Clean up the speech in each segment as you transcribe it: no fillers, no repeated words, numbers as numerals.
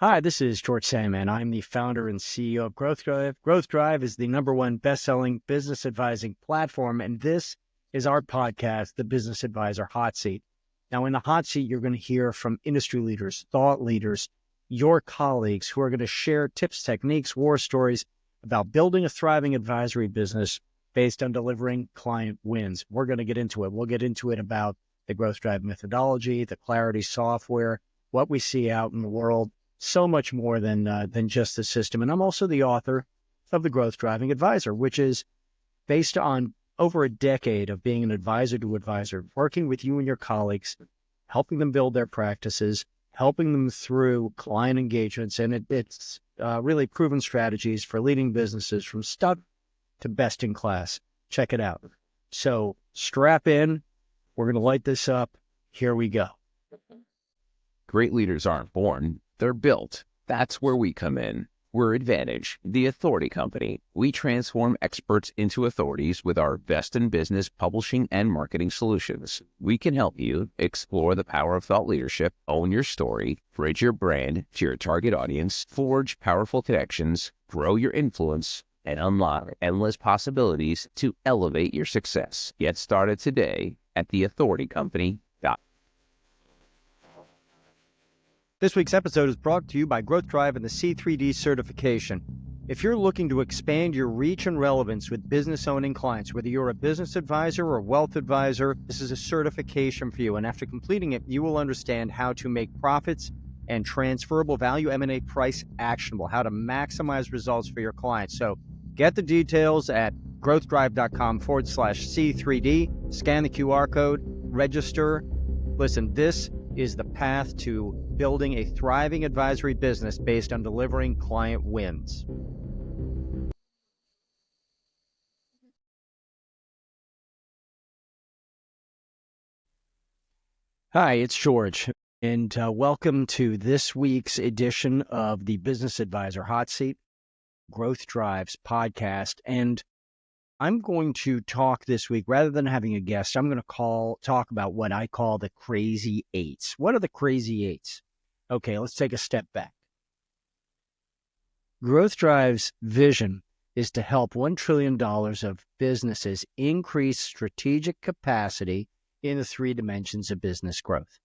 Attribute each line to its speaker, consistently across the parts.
Speaker 1: Hi, this is George Sandman. I'm the founder and CEO of Growth Drive. Growth Drive is the #1 best-selling business advising platform, and this is our podcast, the Business Advisor Hot Seat. Now, in the hot seat, you're going to hear from industry leaders, thought leaders, your colleagues who are going to share tips, techniques, war stories about building a thriving advisory business based on delivering client wins. We're going to get into it. We'll get into it about the Growth Drive methodology, the Clarity software, what we see out in the world. So much more than just the system. And I'm also the author of The Growth Driving Advisor, which is based on over a decade of being an advisor to advisor, working with you and your colleagues, helping them build their practices, helping them through client engagements. And it's really proven strategies for leading businesses from stuck to best in class. Check it out. So strap in. We're going to light this up. Here we go.
Speaker 2: Great leaders aren't born, they're built. That's where we come in. We're Advantage, the authority company. We transform experts into authorities with our best in business publishing and marketing solutions. We can help you explore the power of thought leadership, own your story, bridge your brand to your target audience, forge powerful connections, grow your influence, and unlock endless possibilities to elevate your success. Get started today at theauthoritycompany.com.
Speaker 1: This week's episode is brought to you by Growth Drive and the C3D certification. If you're looking to expand your reach and relevance with business owning clients, whether you're a business advisor or wealth advisor, this is a certification for you. And after completing it, you will understand how to make profits and transferable value M&A price actionable, how to maximize results for your clients. So get the details at growthdrive.com/C3D, scan the QR code, register. Listen, this is the path to building a thriving advisory business based on delivering client wins. Hi, it's George, and welcome to this week's edition of the Business Advisor Hot Seat, Growth Drive's podcast. And I'm going to talk this week, rather than having a guest, I'm going to talk about what I call the crazy eights. What are the crazy eights? Okay, let's take a step back. Growth Drive's vision is to help $1 trillion of businesses increase strategic capacity in the 3 dimensions of business growth.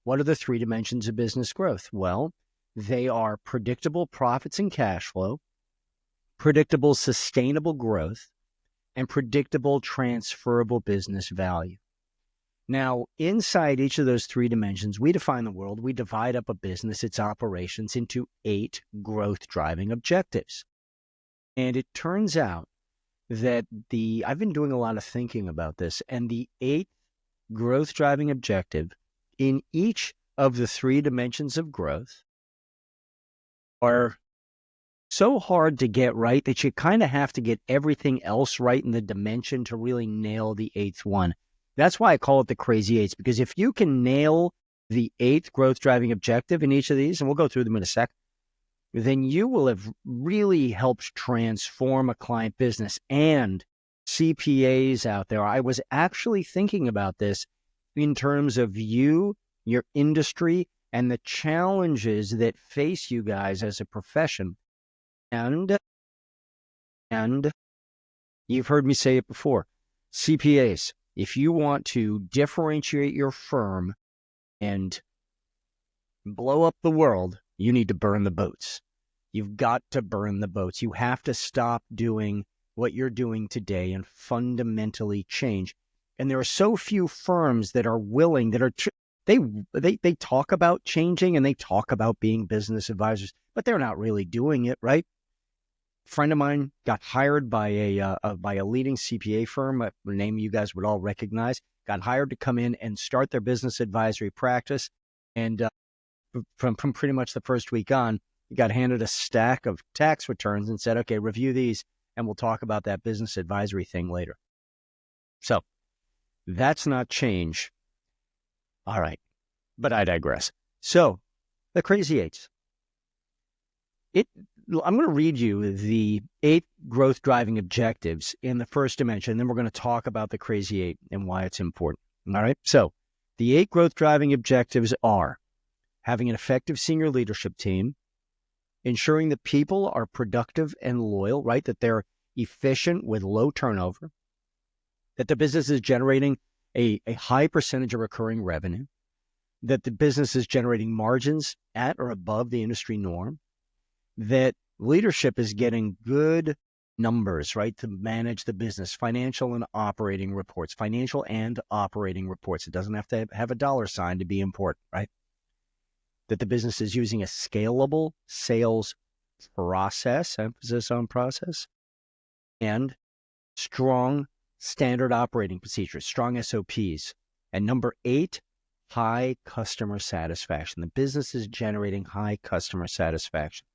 Speaker 1: What are the 3 dimensions of business growth? Well, they are predictable profits and cash flow, predictable sustainable growth, and predictable transferable business value. Now, inside each of those 3 dimensions, we define the world. We divide up a business, its operations, into 8 growth-driving objectives. And it turns out that I've been doing a lot of thinking about this, and the 8th growth-driving objective in each of the 3 dimensions of growth are so hard to get right that you kind of have to get everything else right in the dimension to really nail the 8th one. That's why I call it the crazy 8s, because if you can nail the 8th growth driving objective in each of these, and we'll go through them in a sec, then you will have really helped transform a client business. And CPAs out there, I was actually thinking about this in terms of you, your industry, and the challenges that face you guys as a profession. And you've heard me say it before, CPAs, if you want to differentiate your firm and blow up the world, you need to burn the boats. You've got to burn the boats. You have to stop doing what you're doing today and fundamentally change. And there are so few firms that are willing, they talk about changing and they talk about being business advisors, but they're not really doing it, right? A friend of mine got hired by a leading CPA firm, a name you guys would all recognize, got hired to come in and start their business advisory practice. And from pretty much the first week on, he got handed a stack of tax returns and said, okay, review these and we'll talk about that business advisory thing later. So that's not change. All right, but I digress. So the crazy 8s. I'm going to read you the 8 growth driving objectives in the first dimension, and then we're going to talk about the crazy 8 and why it's important. All right. So the 8 growth driving objectives are having an effective senior leadership team, ensuring that people are productive and loyal, right? That they're efficient with low turnover, that the business is generating a high percentage of recurring revenue, that the business is generating margins at or above the industry norm, that leadership is getting good numbers, right, to manage the business, financial and operating reports, financial and operating reports. It doesn't have to have a dollar sign to be important, right? That the business is using a scalable sales process, emphasis on process, and strong standard operating procedures, strong SOPs. And number 8, high customer satisfaction. The business is generating high customer satisfaction.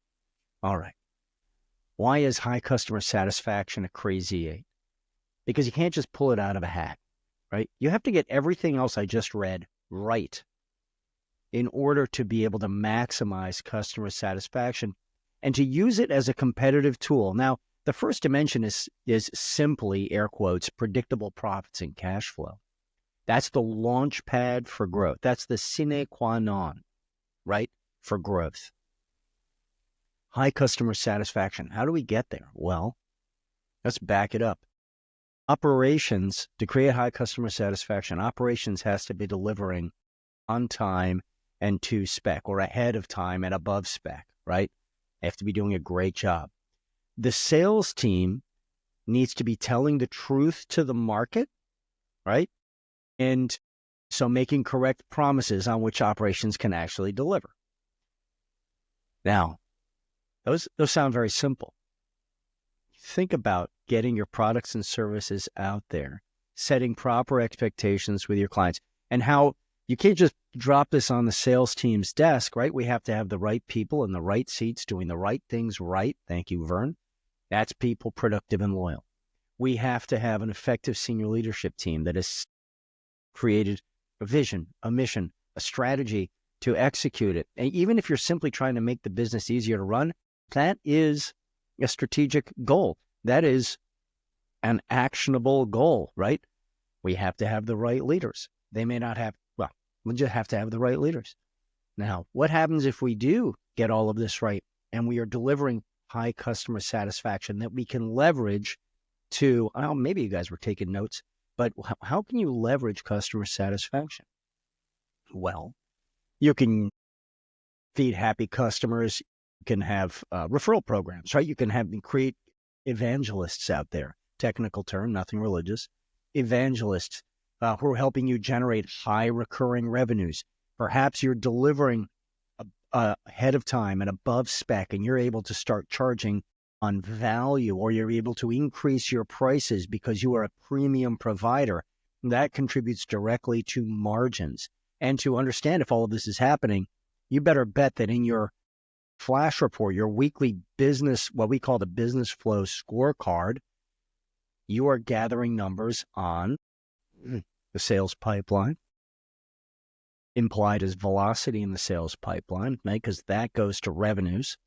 Speaker 1: All right. Why is high customer satisfaction a crazy 8? Because you can't just pull it out of a hat, right? You have to get everything else I just read right in order to be able to maximize customer satisfaction and to use it as a competitive tool. Now, the first dimension is simply, air quotes, predictable profits and cash flow. That's the launch pad for growth. That's the sine qua non, right, for growth. High customer satisfaction. How do we get there? Well, let's back it up. Operations, to create high customer satisfaction, operations has to be delivering on time and to spec, or ahead of time and above spec, right? They have to be doing a great job. The sales team needs to be telling the truth to the market, right? And so making correct promises on which operations can actually deliver. Now, those sound very simple. Think about getting your products and services out there, setting proper expectations with your clients, and how you can't just drop this on the sales team's desk, right? We have to have the right people in the right seats doing the right things right. Thank you, Vern. That's people productive and loyal. We have to have an effective senior leadership team that has created a vision, a mission, a strategy to execute it. And even if you're simply trying to make the business easier to run, that is a strategic goal. That is an actionable goal, right? We have to have the right leaders. They may not have, well, we just have to have the right leaders. Now, what happens if we do get all of this right and we are delivering high customer satisfaction that we can leverage to, well, maybe you guys were taking notes, but how can you leverage customer satisfaction? Well, you can feed happy customers. You can have referral programs, right? You can create evangelists out there. Technical term, nothing religious. Evangelists who are helping you generate high recurring revenues. Perhaps you're delivering ahead of time and above spec, and you're able to start charging on value, or you're able to increase your prices because you are a premium provider. That contributes directly to margins. And to understand if all of this is happening, you better bet that in your flash report, your weekly business, what we call the business flow scorecard, you are gathering numbers on the sales pipeline, implied as velocity in the sales pipeline, right? Because that goes to revenues.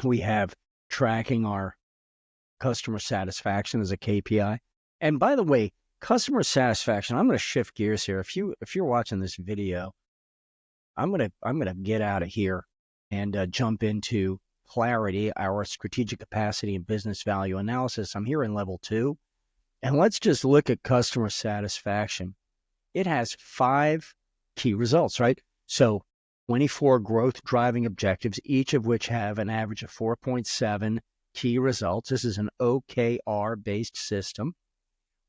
Speaker 1: We have tracking our customer satisfaction as a KPI. And by the way, customer satisfaction, I'm going to shift gears here. If you're watching this video, I'm going to get out of here and jump into clarity, our strategic capacity and business value analysis. I'm here in level 2. And let's just look at customer satisfaction. It has 5 key results, right? So 24 growth driving objectives, each of which have an average of 4.7 key results. This is an OKR based system.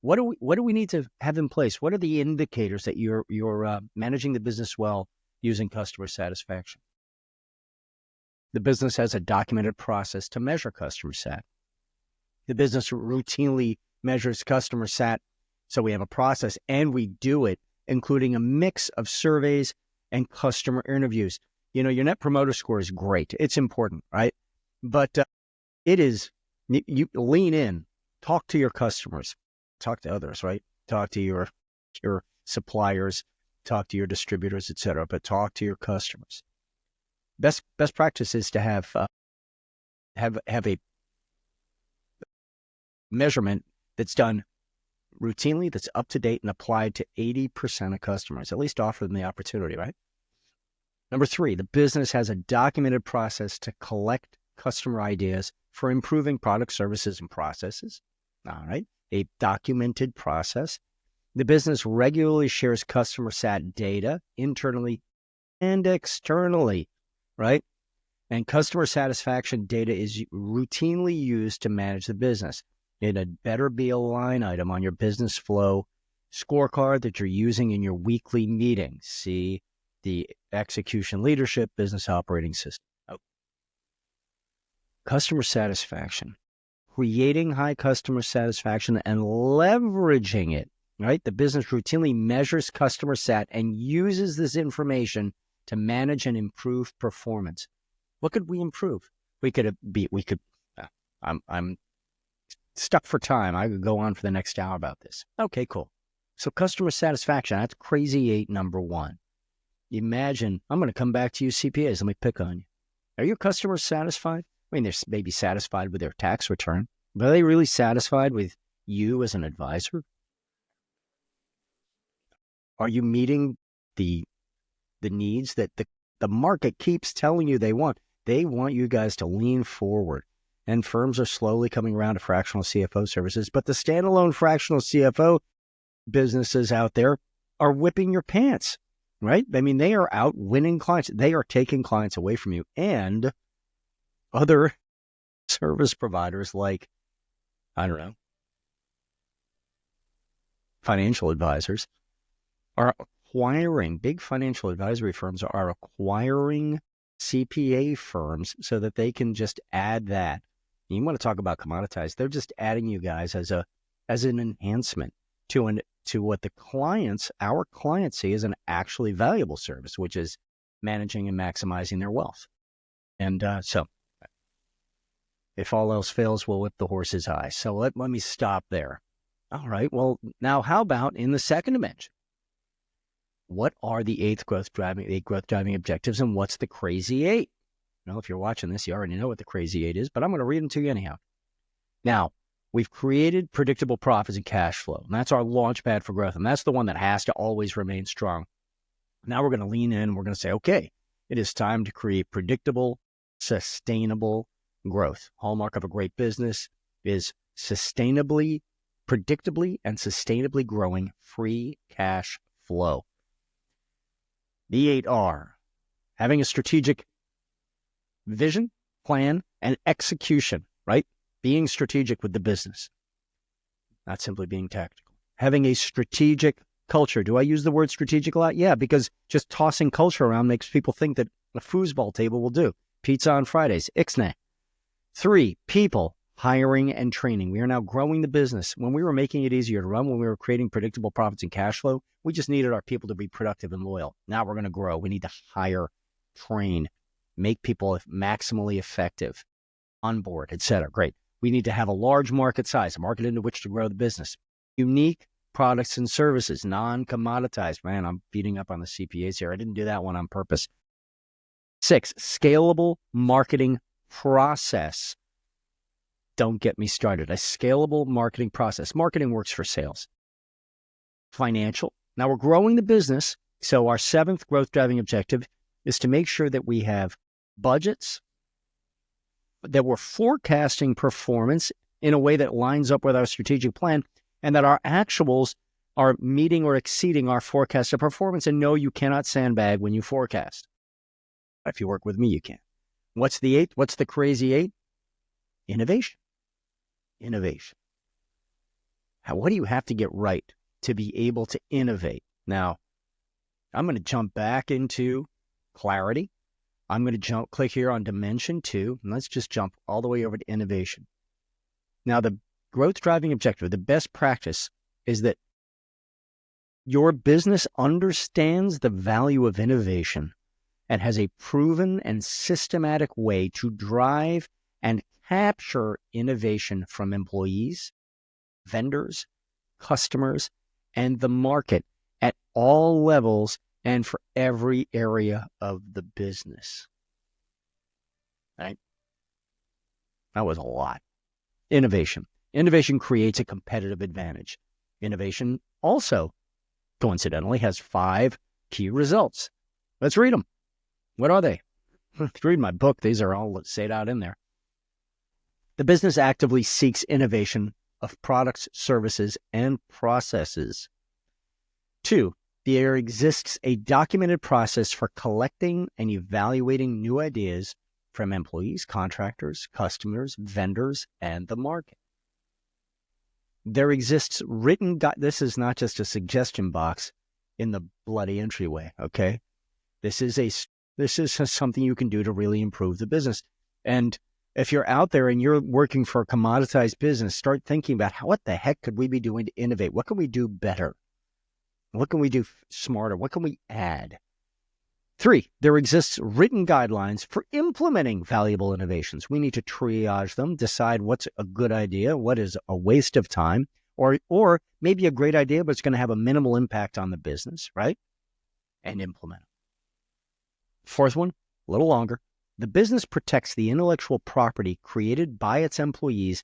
Speaker 1: What do we need to have in place? What are the indicators that you're managing the business well using customer satisfaction? The business has a documented process to measure customer sat. The business routinely measures customer sat. So we have a process, and we do it, including a mix of surveys and customer interviews. You know, your net promoter score is great. It's important, right? But it is, you lean in, talk to your customers, talk to others, right? Talk to your suppliers, talk to your distributors, et cetera, but talk to your customers. Best practice is to have a measurement that's done routinely, that's up to date and applied to 80% of customers. At least offer them the opportunity, right? Number 3, the business has a documented process to collect customer ideas for improving products, services, and processes. All right, a documented process. The business regularly shares customer sat data internally and externally, right? And customer satisfaction data is routinely used to manage the business. It had better be a line item on your business flow scorecard that you're using in your weekly meetings. See the execution leadership business operating system. Oh. Customer satisfaction, creating high customer satisfaction and leveraging it, right? The business routinely measures customer sat and uses this information to manage and improve performance. What could we improve? I'm stuck for time. I could go on for the next hour about this. Okay, cool. So customer satisfaction, that's crazy 8, number 1. Imagine, I'm going to come back to you CPAs. Let me pick on you. Are your customers satisfied? I mean, they're maybe satisfied with their tax return, but are they really satisfied with you as an advisor? Are you meeting the needs that the market keeps telling you they want? They want you guys to lean forward. And firms are slowly coming around to fractional CFO services, but the standalone fractional CFO businesses out there are whipping your pants, right? I mean, they are out winning clients. They are taking clients away from you. And other service providers like, I don't know, financial advisors are acquiring, big financial advisory firms are acquiring CPA firms so that they can just add that. You want to talk about commoditized, they're just adding you guys as an enhancement to what our clients see as an actually valuable service, which is managing and maximizing their wealth. And so if all else fails, we'll whip the horse's eye. So let me stop there. All right. Well, now how about in the second dimension? What are the 8 growth driving objectives, and what's the crazy 8? Well, if you're watching this, you already know what the crazy 8 is, but I'm going to read them to you anyhow. Now, we've created predictable profits and cash flow, and that's our launch pad for growth, and that's the one that has to always remain strong. Now we're going to lean in, and we're going to say, okay, it is time to create predictable, sustainable growth. Hallmark of a great business is predictably, and sustainably growing free cash flow. The 8 are having a strategic vision, plan, and execution, right? Being strategic with the business, not simply being tactical. Having a strategic culture. Do I use the word strategic a lot? Yeah, because just tossing culture around makes people think that a foosball table will do. Pizza on Fridays, ixnay. 3, people, hiring and training. We are now growing the business. When we were making it easier to run, when we were creating predictable profits and cash flow, we just needed our people to be productive and loyal. Now we're going to grow. We need to hire, train, make people maximally effective, onboard, etc. Great. We need to have a large market size, a market into which to grow the business. Unique products and services, non-commoditized. Man, I'm beating up on the CPAs here. I didn't do that one on purpose. 6, scalable marketing process. Don't get me started. A scalable marketing process. Marketing works for sales. Financial. Now we're growing the business. So our 7th growth driving objective is to make sure that we have budgets, that we're forecasting performance in a way that lines up with our strategic plan, and that our actuals are meeting or exceeding our forecasted performance. And no, you cannot sandbag when you forecast. If you work with me, you can. What's the 8? What's the crazy 8? Innovation. Innovation. What do you have to get right to be able to innovate? Now, I'm going to jump back into clarity. I'm going to click here on dimension 2, and let's just jump all the way over to innovation. Now, the growth driving objective, the best practice is that your business understands the value of innovation and has a proven and systematic way to drive and capture innovation from employees, vendors, customers, and the market at all levels and for every area of the business. Right? That was a lot. Innovation. Innovation creates a competitive advantage. Innovation also, coincidentally, has 5 key results. Let's read them. What are they? If you read my book, these are all laid out in there. The business actively seeks innovation of products, services, and processes. 2, there exists a documented process for collecting and evaluating new ideas from employees, contractors, customers, vendors, and the market. There exists written this is not just a suggestion box in the bloody entryway, okay? This is something you can do to really improve the business. And if you're out there and you're working for a commoditized business, start thinking about what the heck could we be doing to innovate? What can we do better? What can we do smarter? What can we add? 3, there exists written guidelines for implementing valuable innovations. We need to triage them, decide what's a good idea, what is a waste of time, or maybe a great idea, but it's going to have a minimal impact on the business, right? And implement it. 4th one, a little longer. The business protects the intellectual property created by its employees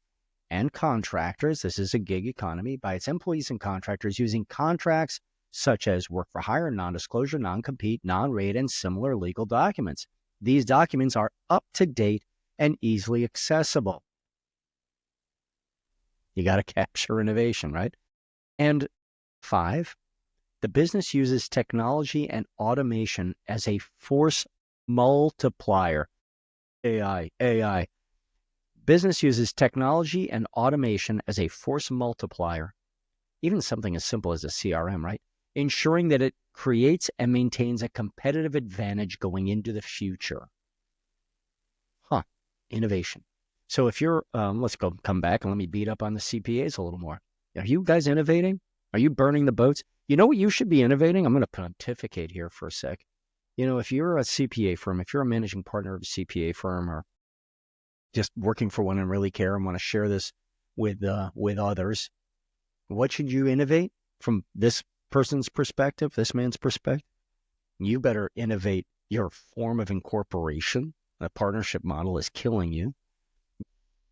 Speaker 1: and contractors. This is a gig economy, by its employees and contractors using contracts such as work for hire, non-disclosure, non-compete, non-rate, and similar legal documents. These documents are up to date and easily accessible. You got to capture innovation, right? And 5, the business uses technology and automation as a force multiplier. AI. Business uses technology and automation as a force multiplier. Even something as simple as a CRM, right? Ensuring that it creates and maintains a competitive advantage going into the future. Innovation. So if you're, let's come back and let me beat up on the CPAs a little more. Are you guys innovating? Are you burning the boats? You know what you should be innovating? I'm going to pontificate here for a sec. If you're a CPA firm, if you're a managing partner of a CPA firm, or just working for one and really care and want to share this with others, what should you innovate from this person's perspective, this man's perspective? You better innovate your form of incorporation. The partnership model is killing you.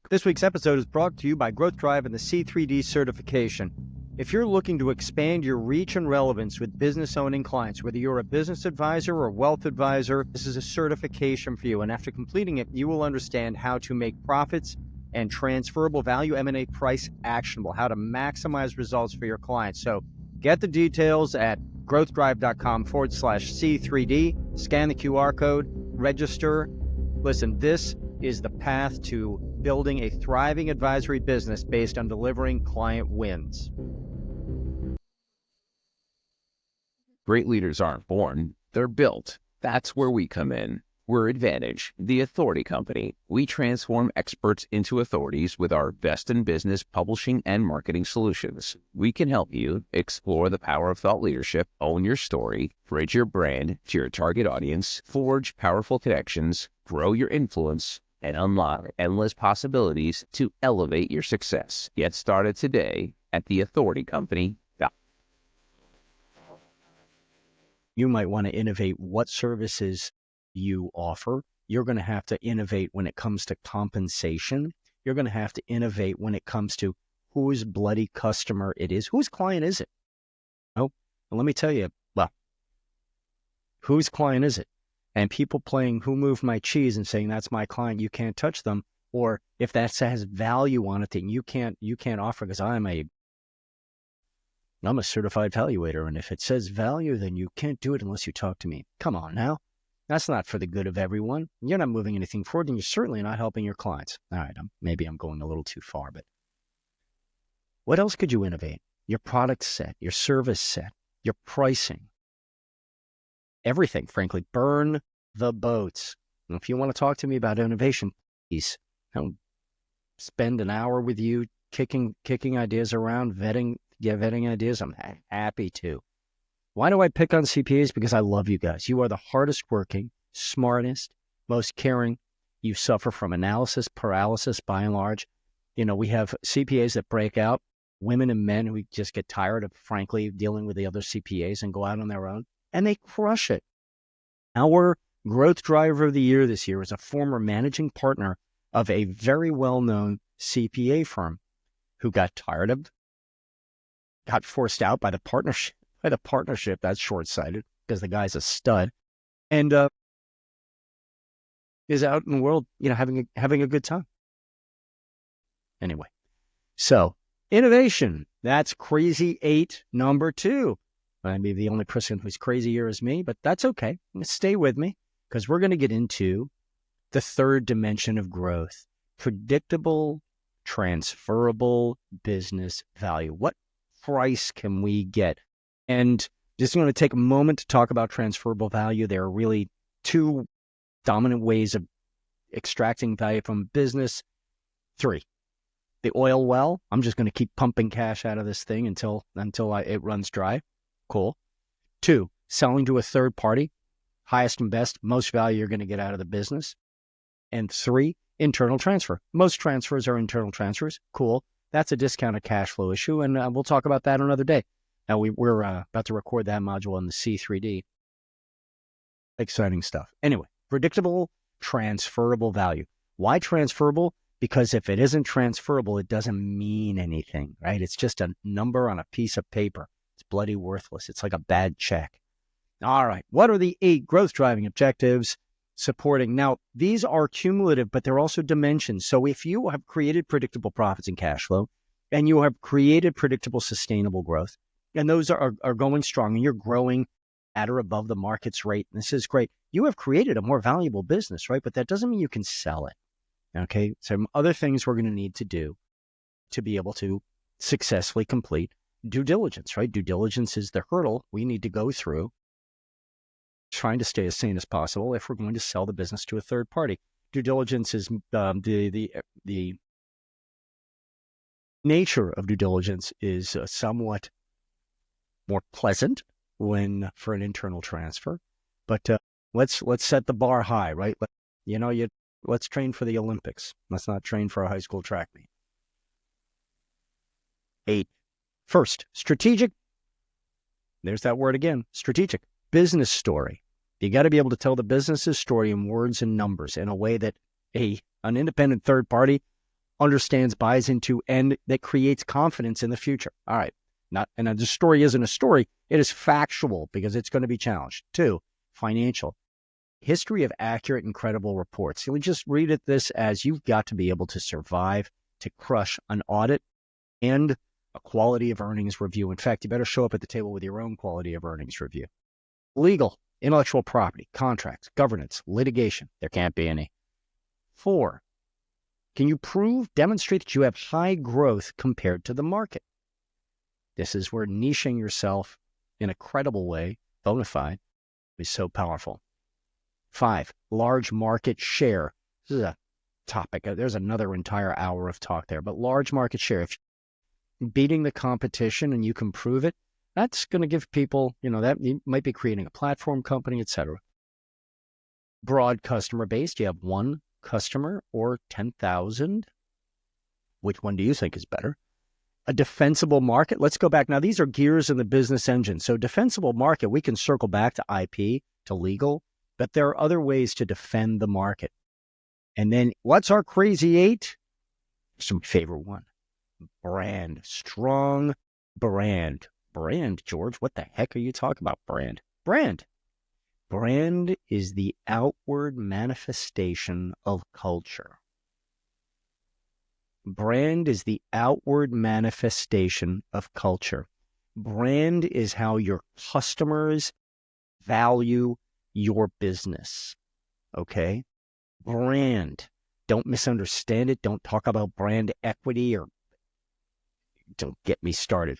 Speaker 1: This week's episode is brought to you by Growth Drive and the C3D certification. If you're looking to expand your reach and relevance with business-owning clients, whether you're a business advisor or a wealth advisor, this is a certification for you. And after completing it, you will understand how to make profits and transferable value M&A price actionable, how to maximize results for your clients. So get the details at growthdrive.com/C3D, scan the QR code, register. Listen, this is the path to building a thriving advisory business based on delivering client wins.
Speaker 2: Great leaders aren't born, they're built. That's where we come in. We're Advantage, the authority company. We transform experts into authorities with our best in business publishing and marketing solutions. We can help you explore the power of thought leadership, own your story, bridge your brand to your target audience, forge powerful connections, grow your influence, and unlock endless possibilities to elevate your success. Get started today at theauthoritycompany.com.
Speaker 1: You might want to innovate what services you offer. You're going to have to innovate when it comes to compensation. You're going to have to innovate when it comes to whose bloody customer it is. Whose client is it? Oh, well, let me tell you, whose client is it? And people playing Who Moved My Cheese and saying that's my client, you can't touch them. Or if that has value on it, then you can't offer, because I'm a certified valuator, and if it says value, then you can't do it unless you talk to me. Come on now. That's not for the good of everyone. You're not moving anything forward, and you're certainly not helping your clients. All right, maybe I'm going a little too far, but what else could you innovate? Your product set, your service set, your pricing, everything, frankly. Burn the boats. And if you want to talk to me about innovation, please, I'll spend an hour with you kicking ideas around, vetting ideas. I'm happy to. Why do I pick on CPAs? Because I love you guys. You are the hardest working, smartest, most caring. You suffer from analysis paralysis by and large. We have CPAs that break out, women and men who just get tired of, frankly, dealing with the other CPAs and go out on their own, and they crush it. Our growth driver of the year this year is a former managing partner of a very well-known CPA firm who got forced out by the partnership. That's short-sighted because the guy's a stud. And is out in the world, having a good time. Anyway, so innovation, that's crazy 8, number 2. I may be the only person who's crazy here is me, but that's okay. Stay with me because we're going to get into the third dimension of growth: predictable, transferable business value. What price can we get? And just going to take a moment to talk about transferable value. There are really 2 dominant ways of extracting value from business. 3, the oil well. I'm just going to keep pumping cash out of this thing until it runs dry. Cool. 2, selling to a third party. Highest and best, most value you're going to get out of the business. And 3, internal transfer. Most transfers are internal transfers. Cool. That's a discounted cash flow issue, and we'll talk about that another day. Now, we're about to record that module in the C3D. Exciting stuff. Anyway, predictable, transferable value. Why transferable? Because if it isn't transferable, it doesn't mean anything, right? It's just a number on a piece of paper. It's bloody worthless. It's like a bad check. All right. What are the 8 growth driving objectives supporting? Now, these are cumulative, but they're also dimensions. So if you have created predictable profits and cash flow, and you have created predictable sustainable growth, and those are going strong, and you're growing at or above the market's rate, and this is great, you have created a more valuable business, right? But that doesn't mean you can sell it. Okay. Some other things we're going to need to do to be able to successfully complete due diligence, right? Due diligence is the hurdle we need to go through, trying to stay as sane as possible if we're going to sell the business to a third party. Due diligence is the nature of due diligence is somewhat more pleasant when for an internal transfer, but let's set the bar high, right? Let's train for the Olympics. Let's not train for a high school track meet. 8. First, strategic. There's that word again, strategic. Business story. You got to be able to tell the business's story in words and numbers in a way that an independent third party understands, buys into, and that creates confidence in the future. All right. And the story isn't a story. It is factual because it's going to be challenged. 2, financial. History of accurate and credible reports. You just read this as you've got to be able to survive, to crush an audit and a quality of earnings review. In fact, you better show up at the table with your own quality of earnings review. Legal, intellectual property, contracts, governance, litigation. There can't be any. 4, can you demonstrate that you have high growth compared to the market? This is where niching yourself in a credible way, bona fide, is so powerful. 5, large market share. This is a topic. There's another entire hour of talk there, but large market share. If you're beating the competition and you can prove it, that's going to give people, that you might be creating a platform company, etc. Broad customer base. Do you have 1 customer or 10,000? Which one do you think is better? A defensible market. Let's go back. Now, these are gears in the business engine. So defensible market, we can circle back to IP, to legal, but there are other ways to defend the market. And then what's our crazy 8? Some favorite one. Brand. Strong brand. Brand, George. What the heck are you talking about? Brand. Brand is the outward manifestation of culture. Brand is the outward manifestation of culture. Brand is how your customers value your business. Okay? Brand. Don't misunderstand it. Don't talk about brand equity or don't get me started.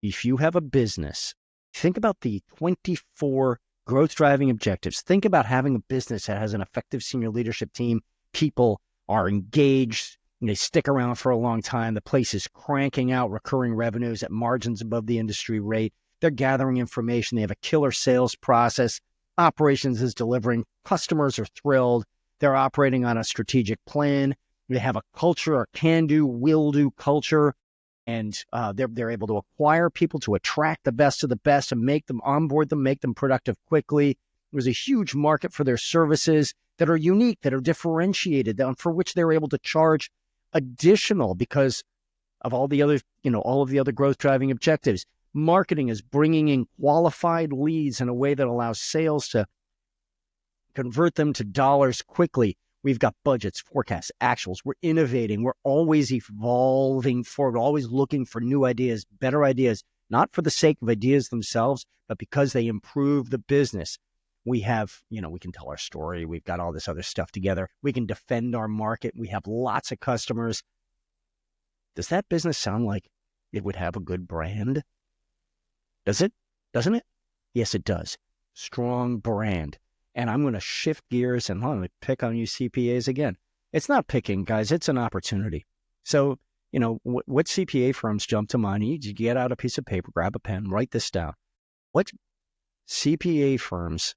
Speaker 1: If you have a business, think about the 24 growth driving objectives. Think about having a business that has an effective senior leadership team. People are engaged. They stick around for a long time. The place is cranking out recurring revenues at margins above the industry rate. They're gathering information. They have a killer sales process. Operations is delivering. Customers are thrilled. They're operating on a strategic plan. They have a culture, a can-do, will-do culture. And they're able to acquire people, to attract the best of the best and make them, onboard them, make them productive quickly. There's a huge market for their services that are unique, that are differentiated, for which they're able to charge additional because of all the other, all of the other growth driving objectives. Marketing is bringing in qualified leads in a way that allows sales to convert them to dollars quickly. We've got budgets, forecasts, actuals. We're innovating. We're always evolving forward, always looking for new ideas, better ideas, not for the sake of ideas themselves, but because they improve the business. We have, we can tell our story. We've got all this other stuff together. We can defend our market. We have lots of customers. Does that business sound like it would have a good brand? Does it? Doesn't it? Yes, it does. Strong brand. And I'm going to shift gears and I'm going to pick on you CPAs again. It's not picking, guys. It's an opportunity. So, what CPA firms jump to mind? You get out a piece of paper, grab a pen, write this down. What CPA firms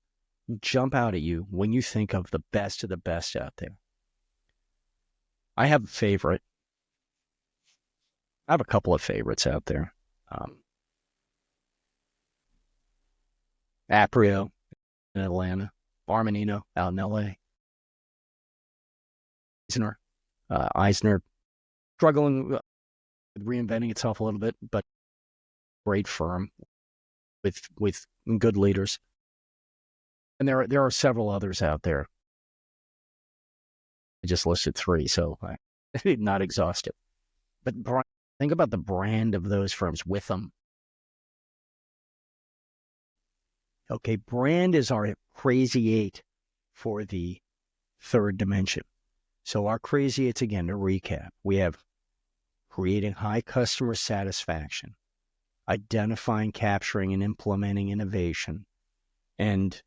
Speaker 1: jump out at you when you think of the best out there? I have a favorite. I have a couple of favorites out there. Aprio in Atlanta, Barmenino out in LA. Eisner struggling with reinventing itself a little bit, but great firm with good leaders. And there are several others out there. I just listed 3, so I'm not exhaustive. But think about the brand of those firms with them. Okay, brand is our crazy 8 for the third dimension. So our crazy 8s, again, to recap, we have creating high customer satisfaction, identifying, capturing, and implementing innovation, and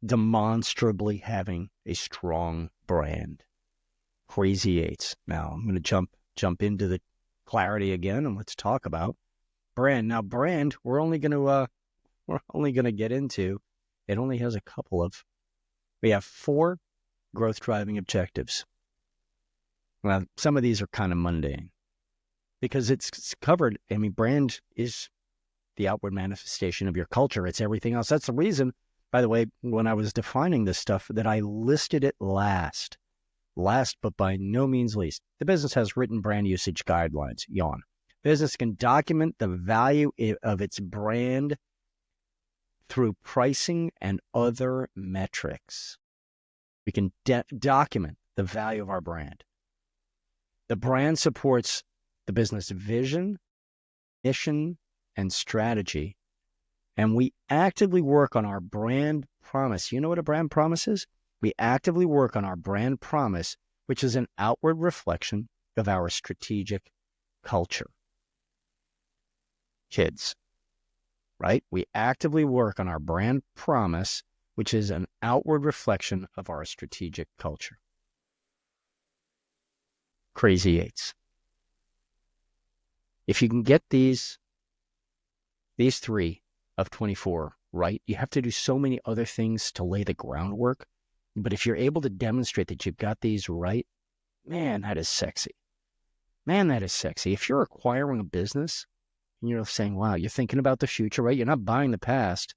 Speaker 1: demonstrably having a strong brand. Crazy 8s. Now I'm going to jump into the clarity again, and let's talk about brand. Now, brand, we're only going to get into. It only has a couple of. We have 4 growth driving objectives. Well, some of these are kind of mundane because it's covered. I mean, brand is the outward manifestation of your culture. It's everything else. That's the reason, by the way, when I was defining this stuff, that I listed it last, but by no means least. The business has written brand usage guidelines. Yawn. Business can document the value of its brand through pricing and other metrics. We can document the value of our brand. The brand supports the business vision, mission, and strategy. And we actively work on our brand promise. You know what a brand promise is? We actively work on our brand promise, which is an outward reflection of our strategic culture. Kids, right? We actively work on our brand promise, which is an outward reflection of our strategic culture. Crazy 8s. If you can get these 3 of 24 right, you have to do so many other things to lay the groundwork. But if you're able to demonstrate that you've got these right, man, that is sexy. Man, that is sexy. If you're acquiring a business and you're saying, wow, you're thinking about the future, right? You're not buying the past.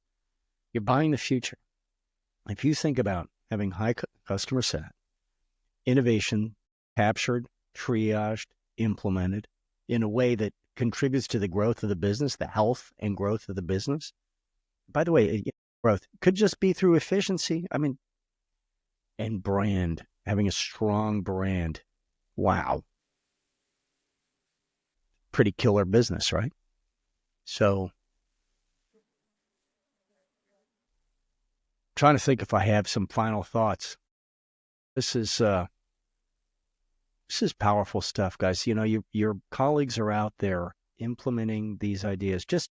Speaker 1: You're buying the future. If you think about having high customer sat, innovation captured, triaged, implemented in a way that contributes to the growth of the business, the health and growth of the business. By the way, growth could just be through efficiency. I mean, and brand, having a strong brand. Wow. Pretty killer business, right? So, trying to think if I have some final thoughts. This is powerful stuff, guys. Your colleagues are out there implementing these ideas, just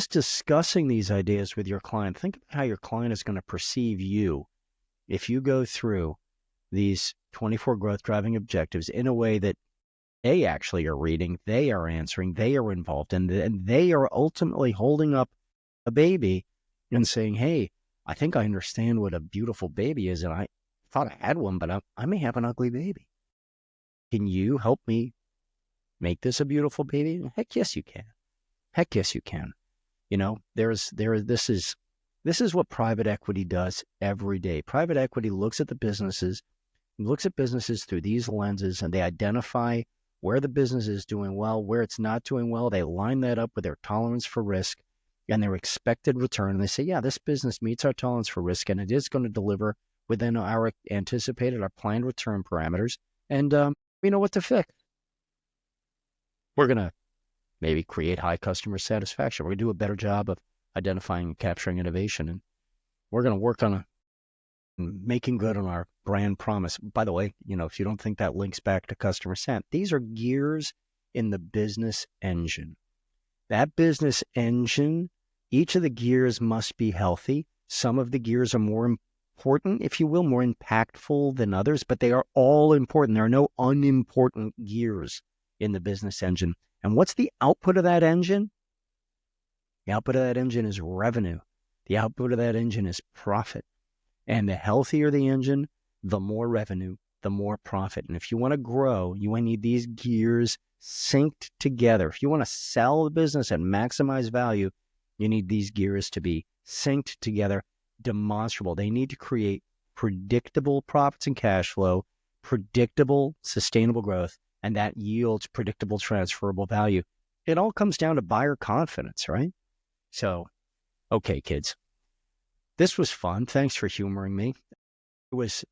Speaker 1: discussing these ideas with your client. Think about how your client is going to perceive you if you go through these 24 growth driving objectives in a way that they actually are reading, they are answering, they are involved, and they are ultimately holding up a baby and saying, hey, I think I understand what a beautiful baby is, and I thought I had one, but I may have an ugly baby. Can you help me make this a beautiful baby? Heck yes, you can. Heck yes, you can. This is what private equity does every day. Private equity looks at businesses through these lenses, and they identify where the business is doing well, where it's not doing well. They line that up with their tolerance for risk and their expected return. And they say, yeah, this business meets our tolerance for risk, and it is going to deliver within our anticipated, our planned return parameters, and we know what to fix. We're going to maybe create high customer satisfaction. We're going to do a better job of identifying and capturing innovation, and we're going to work on making good on our brand promise. By the way, if you don't think that links back to customer sat, these are gears in the business engine. That business engine, each of the gears must be healthy. Some of the gears are more important, if you will, more impactful than others, but they are all important. There are no unimportant gears in the business engine. And what's the output of that engine? The output of that engine is revenue. The output of that engine is profit. And the healthier the engine, the more revenue, the more profit. And if you want to grow, you need these gears synced together. If you want to sell the business and maximize value, you need these gears to be synced together, demonstrable. They need to create predictable profits and cash flow, predictable, sustainable growth, and that yields predictable, transferable value. It all comes down to buyer confidence, right? So, okay, kids, this was fun. Thanks for humoring me. I was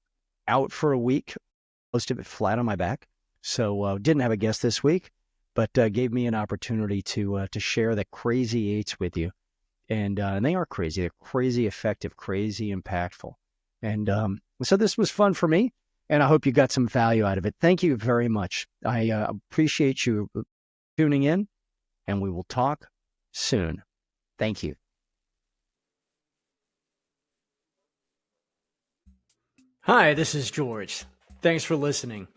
Speaker 1: out for a week, most of it flat on my back. So didn't have a guest this week, but gave me an opportunity to share the crazy eights with you. And they are crazy. They're crazy effective, crazy impactful. And so this was fun for me, and I hope you got some value out of it. Thank you very much. I appreciate you tuning in, and we will talk soon. Thank you. Hi, this is George. Thanks for listening.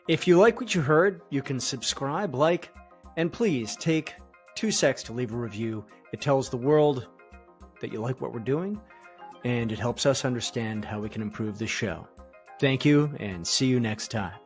Speaker 1: If you like what you heard, you can subscribe, like, and please take 2 seconds to leave a review. It tells the world that you like what we're doing, and it helps us understand how we can improve the show. Thank you, and see you next time.